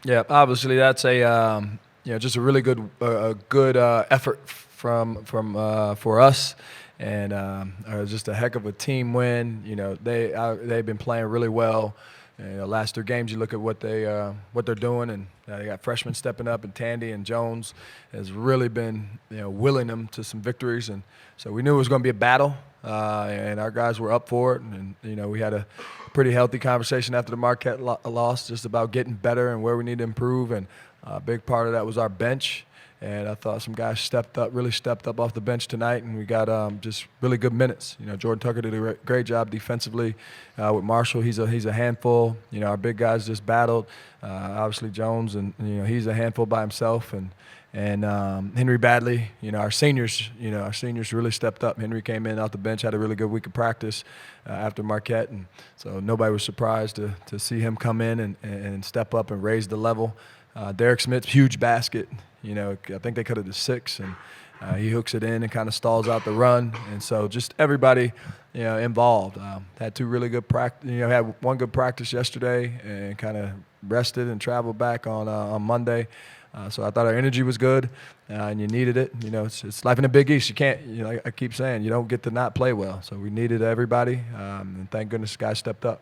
Yeah, obviously that's a just a really good effort for us, and just a heck of a team win. They've been playing really well. Last 3 games, you look at what they're doing, and they got freshmen stepping up, and Tandy and Jones has really been willing them to some victories, and so we knew it was going to be a battle, and our guys were up for it, and we had a pretty healthy conversation after the Marquette loss, just about getting better and where we need to improve, and a big part of that was our bench. And I thought some guys really stepped up off the bench tonight, and we got just really good minutes. Jordan Tucker did a great job defensively with Marshall. He's a handful. Our big guys just battled. Obviously Jones, and he's a handful by himself, and Henry Badley. Our seniors really stepped up. Henry came in off the bench, had a really good week of practice after Marquette, and so nobody was surprised to see him come in and step up and raise the level. Derek Smith's huge basket. I think they cut it to 6, and he hooks it in and kind of stalls out the run. And so just everybody, involved. Had 2 really good practice. Had 1 good practice yesterday and kind of rested and traveled back on Monday. So I thought our energy was good, and you needed it. It's life in the Big East. You can't. I keep saying you don't get to not play well. So we needed everybody, and thank goodness guys stepped up.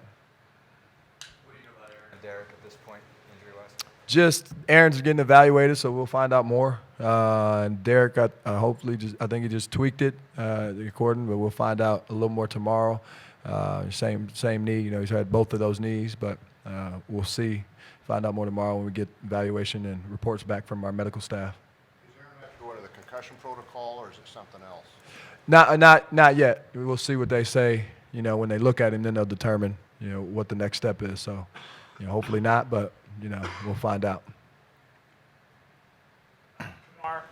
What do you know about Aaron and Derek at this point, injury-wise? Just Aaron's getting evaluated, so we'll find out more. And Derek, I think he just tweaked it, according, but we'll find out a little more tomorrow. Same knee. He's had both of those knees, but we'll see. Find out more tomorrow when we get evaluation and reports back from our medical staff. Is Aaron have to go into the concussion protocol, or is it something else? Not yet. We'll see what they say. When they look at him, then they'll determine what the next step is. So, hopefully not, but we'll find out. Mark,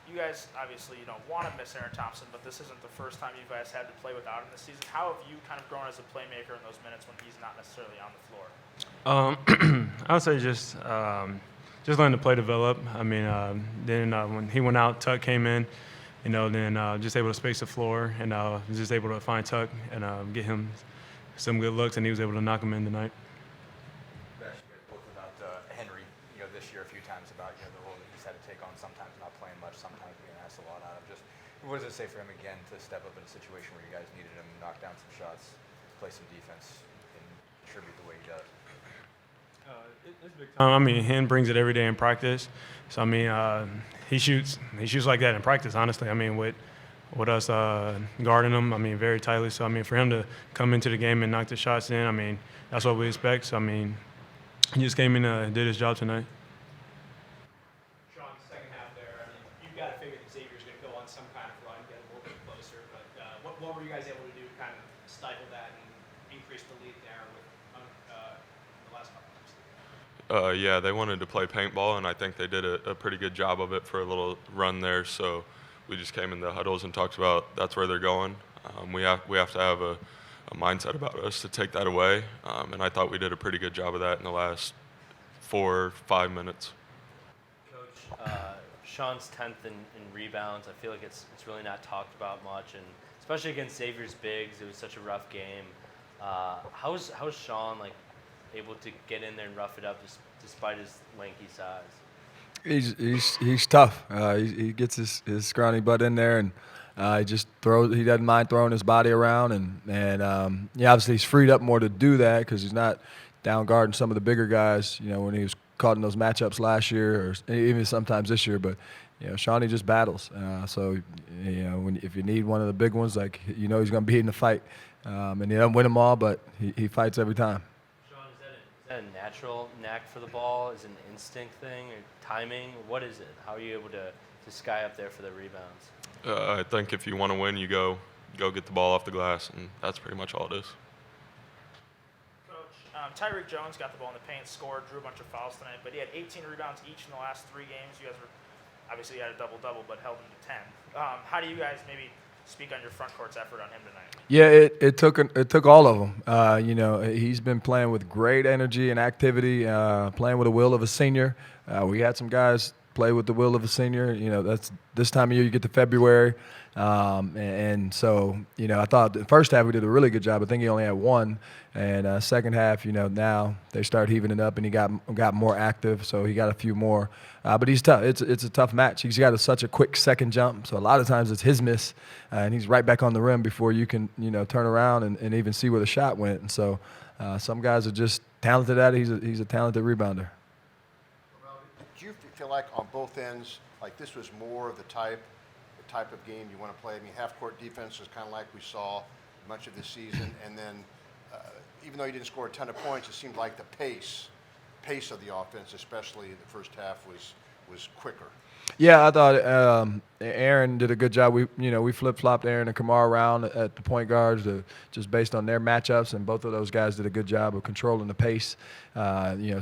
you guys obviously don't want to miss Aaron Thompson, but this isn't the first time you guys had to play without him this season. How have you kind of grown as a playmaker in those minutes when he's not necessarily on the floor? I would say just letting the play develop. I mean, then when he went out, Tuck came in, then just able to space the floor, and just able to find Tuck and get him some good looks, and he was able to knock him in tonight. You guys spoke about Henry, this year a few times about the role that he's had to take on. Sometimes not playing much, sometimes being asked a lot out of. Just what does it say for him again to step up in a situation where you guys needed him, knock down some shots, play some defense, and contribute the way he does? It's big time. I mean, Hen brings it every day in practice. So I mean, he shoots like that in practice. Honestly, I mean, with us guarding him, I mean, very tightly. So I mean, for him to come into the game and knock the shots in, I mean, that's what we expect. So I mean, he just came in and did his job tonight. Sean, second half there, I mean, you've got to figure that Xavier's going to go on some kind of run, get a little bit closer. But what were you guys able to do to kind of stifle that and increase the lead there with the last couple of times? Yeah, they wanted to play paintball, and I think they did a pretty good job of it for a little run there. So we just came in the huddles and talked about that's where they're going. We have to have a mindset about us to take that away, and I thought we did a pretty good job of that in the last 4 or 5 minutes. Coach, Sean's 10th in rebounds. I feel like it's really not talked about much, and especially against Xavier's bigs, it was such a rough game. How's Sean able to get in there and rough it up despite his lanky size? He's tough. He gets his scrawny butt in there, and he just throws. He doesn't mind throwing his body around, and obviously he's freed up more to do that because he's not down guarding some of the bigger guys. When he was caught in those matchups last year, or even sometimes this year. But Shawnee just battles. So if you need one of the big ones, he's going to be in the fight, and he doesn't win them all, but he fights every time. Is that a natural knack for the ball? Is it an instinct thing or timing? What is it? How are you able to sky up there for the rebounds? I think if you want to win, you go get the ball off the glass, and that's pretty much all it is. Coach, Tyreek Jones got the ball in the paint, scored, drew a bunch of fouls tonight, but he had 18 rebounds each in the last 3 games. You guys were obviously had a double-double, but held him to 10. How do you guys maybe speak on your front court's effort on him tonight? Yeah, it took all of them. He's been playing with great energy and activity, playing with the will of a senior. We had some guys play with the will of a senior. That's this time of year you get to February. And so, I thought the first half we did a really good job. I think he only had one. And second half, now they start heaving it up, and he got more active, so he got a few more. But he's tough. It's a tough match. He's got such a quick second jump, so a lot of times it's his miss, and he's right back on the rim before you can, turn around and even see where the shot went. And so some guys are just talented at it. He's a talented rebounder. Do you feel like on both ends, like this was more of the type of game you want to play? I mean, half-court defense is kind of like we saw much of this season, and then even though you didn't score a ton of points, it seemed like the pace of the offense, especially the first half, was quicker. Yeah, I thought Aaron did a good job. We flip-flopped Aaron and Kamar around at the point guards just based on their matchups, and both of those guys did a good job of controlling the pace.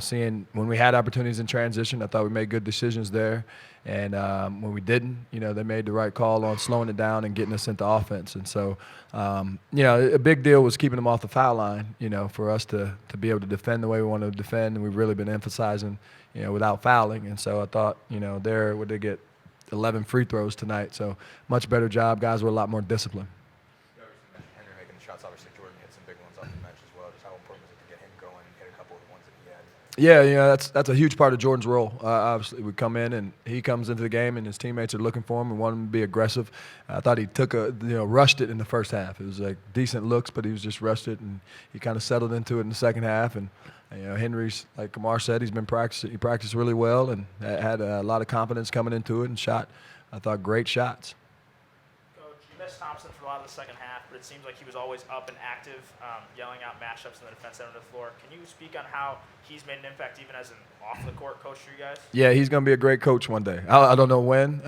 Seeing when we had opportunities in transition, I thought we made good decisions there. And when we didn't, they made the right call on slowing it down and getting us into offense. And so, a big deal was keeping them off the foul line, for us to be able to defend the way we want to defend. And we've really been emphasizing, without fouling. And so I thought, they get 11 free throws tonight. So much better job. Guys were a lot more disciplined. You obviously mentioned Henry making the shots. Obviously, Jordan hit some big ones off the bench as well. Just how important was it to get him going and hit a couple of the ones that he had? Yeah, that's a huge part of Jordan's role. Obviously, we come in and he comes into the game, and his teammates are looking for him and want him to be aggressive. I thought he rushed it in the first half. It was like decent looks, but he was just rushed it, and he kind of settled into it in the second half. And Henry's, like Kamar said, he's been practicing. He practiced really well and had a lot of confidence coming into it and shot, I thought, great shots. Coach, you missed Thompson for a lot of the second half, but it seems like he was always up and active, yelling out matchups in the defense end of the floor. Can you speak on how he's made an impact even as an off-the-court coach for you guys? Yeah, he's going to be a great coach one day. I don't know when,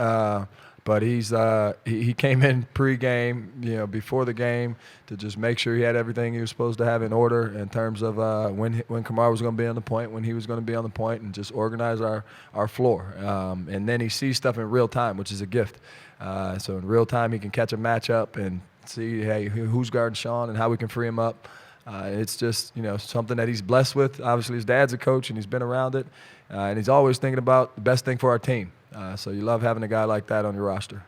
but he came in pre-game, before the game, to just make sure he had everything he was supposed to have in order in terms of when Kamar was going to be on the point, when he was going to be on the point, and just organize our floor. And then he sees stuff in real time, which is a gift. So in real time, he can catch a matchup and see, hey, who's guarding Sean and how we can free him up. It's just, something that he's blessed with. Obviously, his dad's a coach, and he's been around it. And he's always thinking about the best thing for our team. So you love having a guy like that on your roster.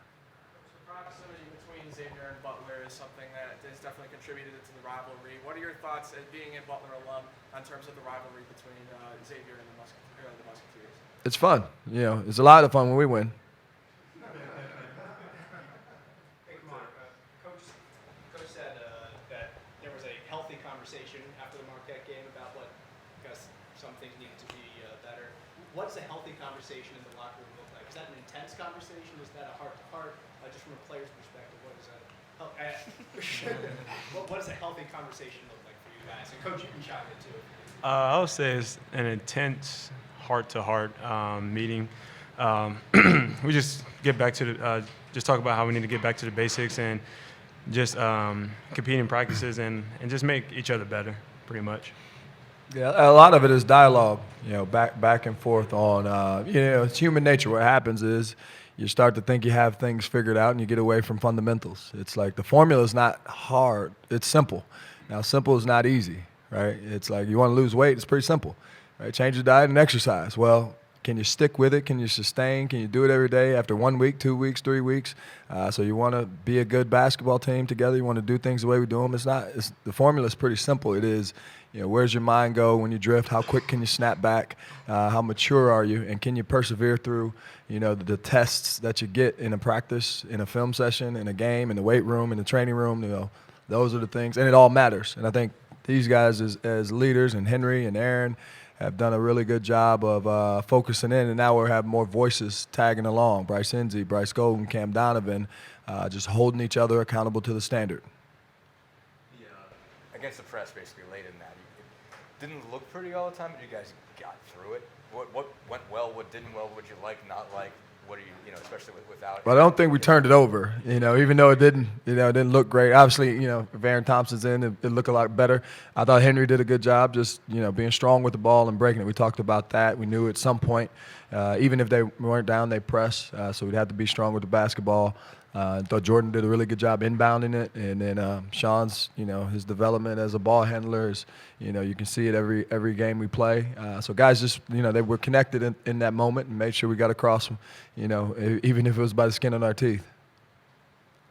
The proximity between Xavier and Butler is something that has definitely contributed to the rivalry. What are your thoughts as being a Butler alum in terms of the rivalry between Xavier and the Musketeers? It's fun. It's a lot of fun when we win. Coach said that there was a healthy conversation after the Marquette game about what, I guess, some things needed to be better. What does a healthy conversation in the locker room look like? Is that an intense conversation? Is that a heart-to-heart? Just from a player's perspective, what does a healthy conversation look like for you guys? And Coach, you can chime in too. I would say it's an intense heart-to-heart meeting. We just get back to just talk about how we need to get back to the basics and just compete in practices and just make each other better, pretty much. Yeah, a lot of it is dialogue, back and forth on, it's human nature. What happens is you start to think you have things figured out and you get away from fundamentals. It's like the formula is not hard. It's simple. Now, simple is not easy, right? It's like you want to lose weight. It's pretty simple, right? Change your diet and exercise. Well, can you stick with it? Can you sustain? Can you do it every day after 1 week, 2 weeks, 3 weeks? So you want to be a good basketball team together. You want to do things the way we do them. The formula is pretty simple. It is, where's your mind go when you drift? How quick can you snap back? How mature are you? And can you persevere through, the tests that you get in a practice, in a film session, in a game, in the weight room, in the training room? Those are the things, and it all matters. And I think these guys as leaders, and Henry and Aaron, have done a really good job of focusing in, and now we're having more voices tagging along. Bryce Enzi, Bryce Golden, Cam Donovan, just holding each other accountable to the standard. Against the press, basically, late in that, it didn't look pretty all the time, but you guys got through it. What went well, what didn't well, what you like, not like? What are you, especially without? But I don't think we turned it over, even though it didn't look great. Obviously, if Aaron Thompson's in, it looked a lot better. I thought Henry did a good job just, being strong with the ball and breaking it. We talked about that. We knew at some point, even if they weren't down, they press. So we'd have to be strong with the basketball. I thought Jordan did a really good job inbounding it, and then Sean's, his development as a ball handler is, you can see it every game we play. So guys just, they were connected in that moment and made sure we got across, even if it was by the skin on our teeth.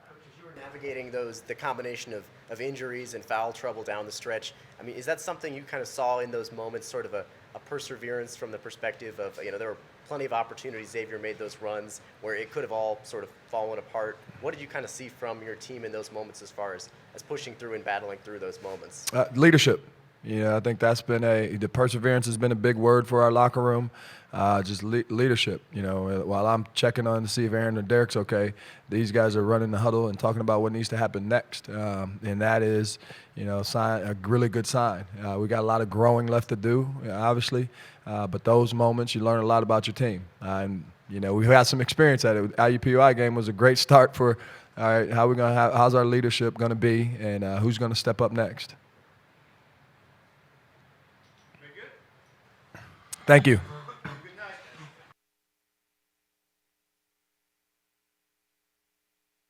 As you were navigating the combination of injuries and foul trouble down the stretch, I mean, is that something you kind of saw in those moments, sort of a perseverance from the perspective of, there were plenty of opportunities Xavier made those runs where it could have all sort of fallen apart. What did you kind of see from your team in those moments as far as pushing through and battling through those moments? Leadership. I think that's been the perseverance has been a big word for our locker room. Just leadership. While I'm checking on to see if Aaron or Derek's okay, these guys are running the huddle and talking about what needs to happen next, and that is, a really good sign. We got a lot of growing left to do, obviously, but those moments you learn a lot about your team, and we've had some experience at it. IUPUI game was a great start for, all right, how's our leadership going to be, and who's going to step up next. Thank you.